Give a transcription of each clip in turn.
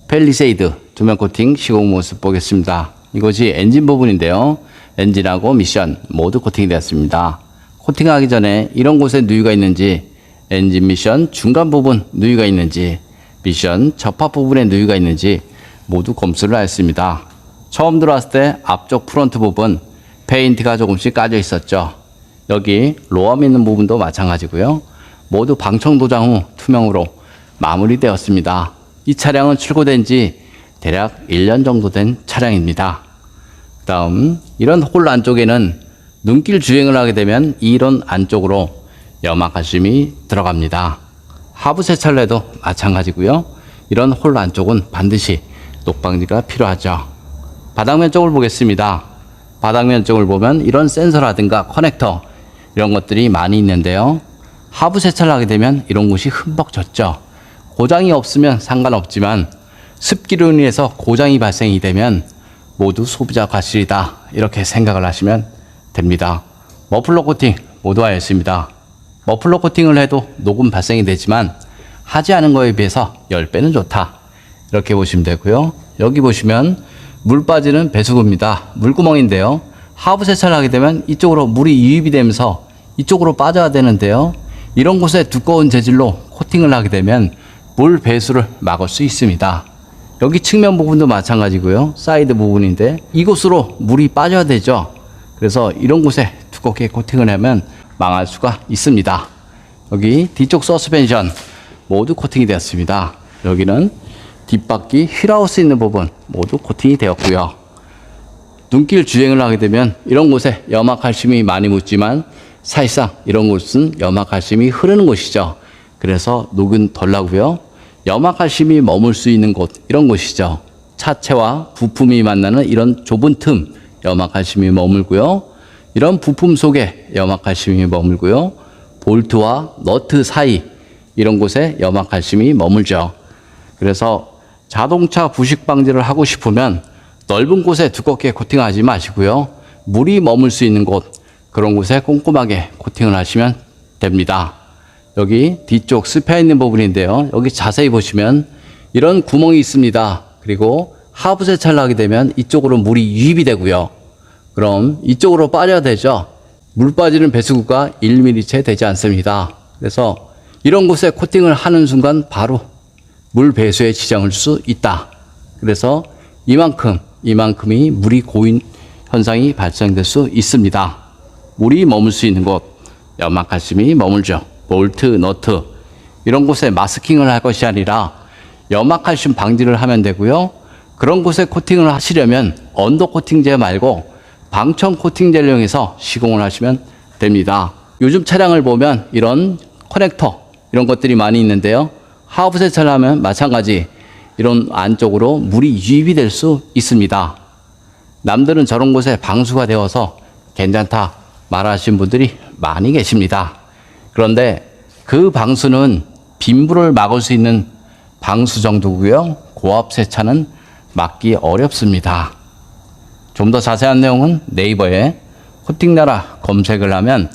펠리세이드 조명 코팅 시공 모습 보겠습니다. 이것이 엔진 부분인데요. 엔진하고 미션 모두 코팅이 되었습니다. 코팅하기 전에 이런 곳에 누유가 있는지, 엔진 미션 중간 부분 누유가 있는지, 미션 접합 부분에 누유가 있는지 모두 검수를 하였습니다. 처음 들어왔을 때 앞쪽 프론트 부분 페인트가 조금씩 까져 있었죠. 여기 로암 있는 부분도 마찬가지고요. 모두 방청 도장 후 투명으로 마무리되었습니다. 이 차량은 출고된 지 대략 1년 정도 된 차량입니다. 다음 이런 홀 안쪽에는 눈길 주행을 하게 되면 이런 안쪽으로 염화칼슘이 들어갑니다. 하부 세차를 해도 마찬가지고요. 이런 홀 안쪽은 반드시 녹방지가 필요하죠. 바닥면 쪽을 보겠습니다. 바닥면 쪽을 보면 이런 센서라든가 커넥터 이런 것들이 많이 있는데요. 하부 세차를 하게 되면 이런 곳이 흠뻑 젖죠. 고장이 없으면 상관없지만 습기로 인해서 고장이 발생이 되면 모두 소비자 과실이다, 이렇게 생각을 하시면 됩니다. 머플러 코팅 모두 하였습니다. 머플러 코팅을 해도 녹음 발생이 되지만 하지 않은 거에 비해서 10배는 좋다, 이렇게 보시면 되고요. 여기 보시면 물 빠지는 배수구입니다. 물구멍인데요. 하부 세차를 하게 되면 이쪽으로 물이 유입이 되면서 이쪽으로 빠져야 되는데요. 이런 곳에 두꺼운 재질로 코팅을 하게 되면 물 배수를 막을 수 있습니다. 여기 측면 부분도 마찬가지고요. 사이드 부분인데 이곳으로 물이 빠져야 되죠. 그래서 이런 곳에 두껍게 코팅을 하면 망할 수가 있습니다. 여기 뒤쪽 서스펜션 모두 코팅이 되었습니다. 여기는 뒷바퀴 휠하우스 있는 부분 모두 코팅이 되었고요. 눈길 주행을 하게 되면 이런 곳에 염화칼슘이 많이 묻지만 사실상 이런 곳은 염화칼슘이 흐르는 곳이죠. 그래서 녹은 덜 나고요. 염화칼슘이 머물 수 있는 곳, 이런 곳이죠. 차체와 부품이 만나는 이런 좁은 틈, 염화칼슘이 머물고요. 이런 부품 속에 염화칼슘이 머물고요. 볼트와 너트 사이 이런 곳에 염화칼슘이 머물죠. 그래서 자동차 부식 방지를 하고 싶으면 넓은 곳에 두껍게 코팅하지 마시고요. 물이 머물 수 있는 곳, 그런 곳에 꼼꼼하게 코팅을 하시면 됩니다. 여기 뒤쪽 스페어 있는 부분인데요. 여기 자세히 보시면 이런 구멍이 있습니다. 그리고 하부 세차를 하게 되면 이쪽으로 물이 유입이 되고요. 그럼 이쪽으로 빠져야 되죠. 물 빠지는 배수구가 1mm 채 되지 않습니다. 그래서 이런 곳에 코팅을 하는 순간 바로 물 배수에 지장을 줄 수 있다. 그래서 이만큼이 물이 고인 현상이 발생될 수 있습니다. 물이 머물 수 있는 곳, 염화칼슘이 머물죠. 볼트, 너트 이런 곳에 마스킹을 할 것이 아니라 염화칼슘 방지를 하면 되고요. 그런 곳에 코팅을 하시려면 언더 코팅제 말고 방청 코팅제를 이용해서 시공을 하시면 됩니다. 요즘 차량을 보면 이런 커넥터 이런 것들이 많이 있는데요. 하부 세차를 하면 마찬가지 이런 안쪽으로 물이 유입이 될 수 있습니다. 남들은 저런 곳에 방수가 되어서 괜찮다 말하시는 분들이 많이 계십니다. 그런데 그 방수는 빈불을 막을 수 있는 방수 정도고요. 고압 세차는 막기 어렵습니다. 좀 더 자세한 내용은 네이버에 코팅나라 검색을 하면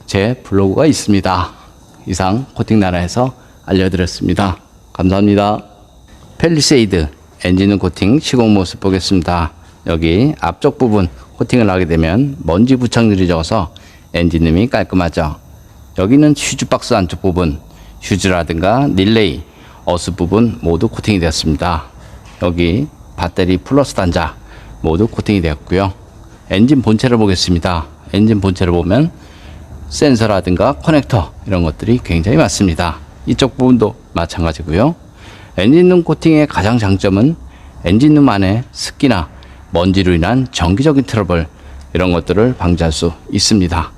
제 블로그가 있습니다. 이상 코팅나라에서 알려드렸습니다. 감사합니다. 펠리세이드 엔진 코팅 시공 모습 보겠습니다. 여기 앞쪽 부분 코팅을 하게 되면 먼지 부착률이 적어서 엔진음이 깔끔하죠. 여기는 휴즈 박스 안쪽 부분, 휴즈라든가 릴레이, 어스 부분 모두 코팅이 되었습니다. 여기 배터리 플러스 단자 모두 코팅이 되었고요. 엔진 본체를 보겠습니다. 엔진 본체를 보면 센서라든가 커넥터 이런 것들이 굉장히 많습니다. 이쪽 부분도 마찬가지고요. 엔진룸 코팅의 가장 장점은 엔진룸 안에 습기나 먼지로 인한 정기적인 트러블 이런 것들을 방지할 수 있습니다.